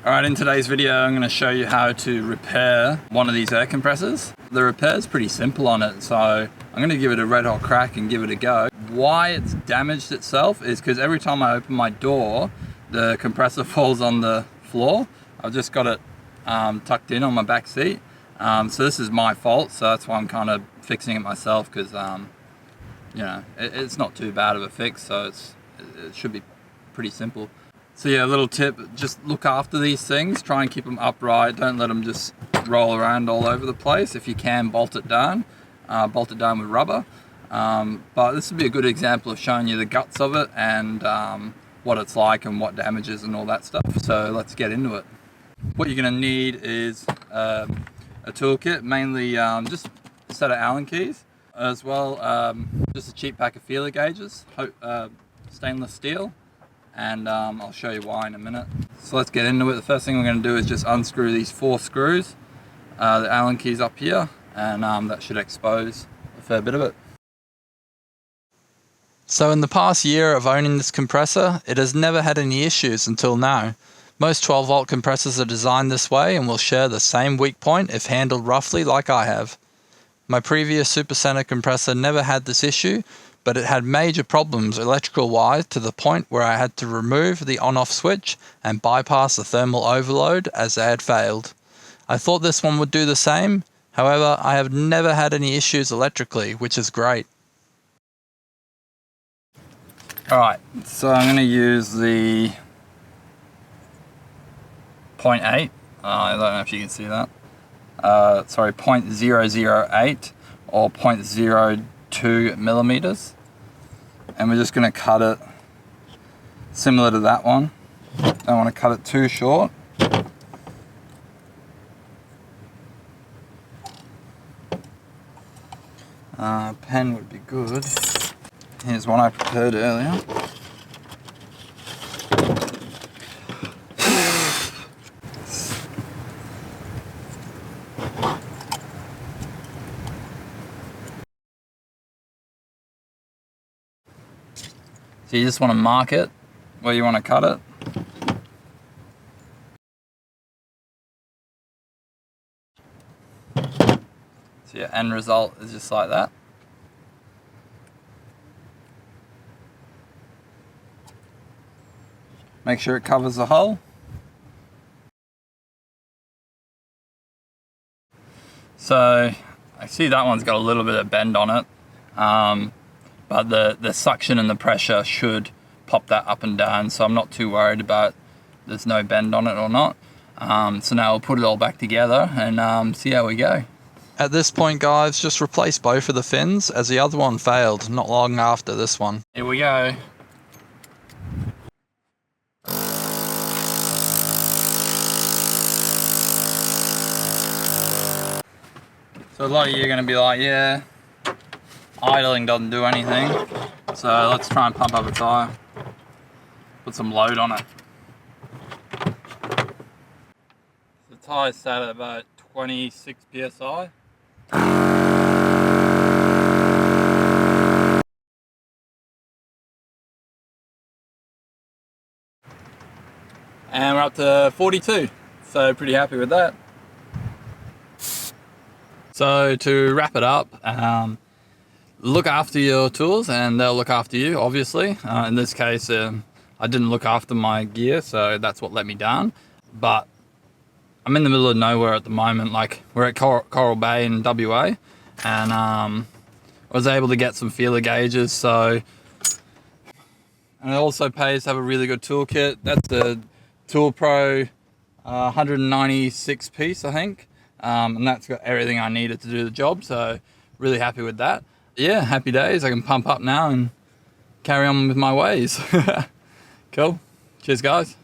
Alright, in today's video I'm going to show you how to repair one of these air compressors. The repair is pretty simple on it, so I'm going to give it a red hot crack and give it a go. Why it's damaged itself is because every time I open my door, the compressor falls on the floor. I've just got it tucked in on my back seat. So this is my fault, so that's why I'm kind of fixing it myself, because you know, it's not too bad of a fix, so it should be pretty simple. So yeah, a little tip, just look after these things, try and keep them upright, don't let them just roll around all over the place. If you can, bolt it down with rubber. But this would be a good example of showing you the guts of it and what it's like and what damages and all that stuff. So let's get into it. What you're going to need is a toolkit, mainly just a set of Allen keys, as well just a cheap pack of feeler gauges, stainless steel, and I'll show you why in a minute. So let's get into it. The first thing we're going to do is just unscrew these 4 screws, the Allen keys up here, and that should expose a fair bit of it. So in the past year of owning this compressor, it has never had any issues until now. Most 12 volt compressors are designed this way and will share the same weak point if handled roughly like I have. My previous supacenter compressor never had this issue, but it had major problems electrical wise to the point where I had to remove the on-off switch and bypass the thermal overload as they had failed. I thought this one would do the same, however I have never had any issues electrically, which is great. Alright, so I'm going to use the 0.8, I don't know if you can see that, sorry, 0.008 or 0.02 millimeters, and we're just going to cut it similar to that one. Don't want to cut it too short. Pen would be good. Here's one I prepared earlier. So you just want to mark it where you want to cut it. So your end result is just like that. Make sure it covers the hole. So I see that one's got a little bit of bend on it. But the suction and the pressure should pop that up and down, so I'm not too worried about there's no bend on it or not. So now we'll put it all back together and see how we go. At this point, guys, just replace both of the fins, as the other one failed not long after this one. Here we go. So a lot of you are going to be like, yeah, idling doesn't do anything, so let's try and pump up a tyre, put some load on it. The tyre's sat at about 26 psi. And we're up to 42, so pretty happy with that. So to wrap it up, look after your tools and they'll look after you, obviously. In this case, I didn't look after my gear, so that's what let me down. But I'm in the middle of nowhere at the moment. Like, we're at Coral Bay in WA, and I was able to get some feeler gauges. So, and it also pays to have a really good toolkit. That's a Tool Pro 196 piece, I think. And that's got everything I needed to do the job, so really happy with that. Yeah, happy days. I can pump up now and carry on with my ways. Cool. Cheers, guys.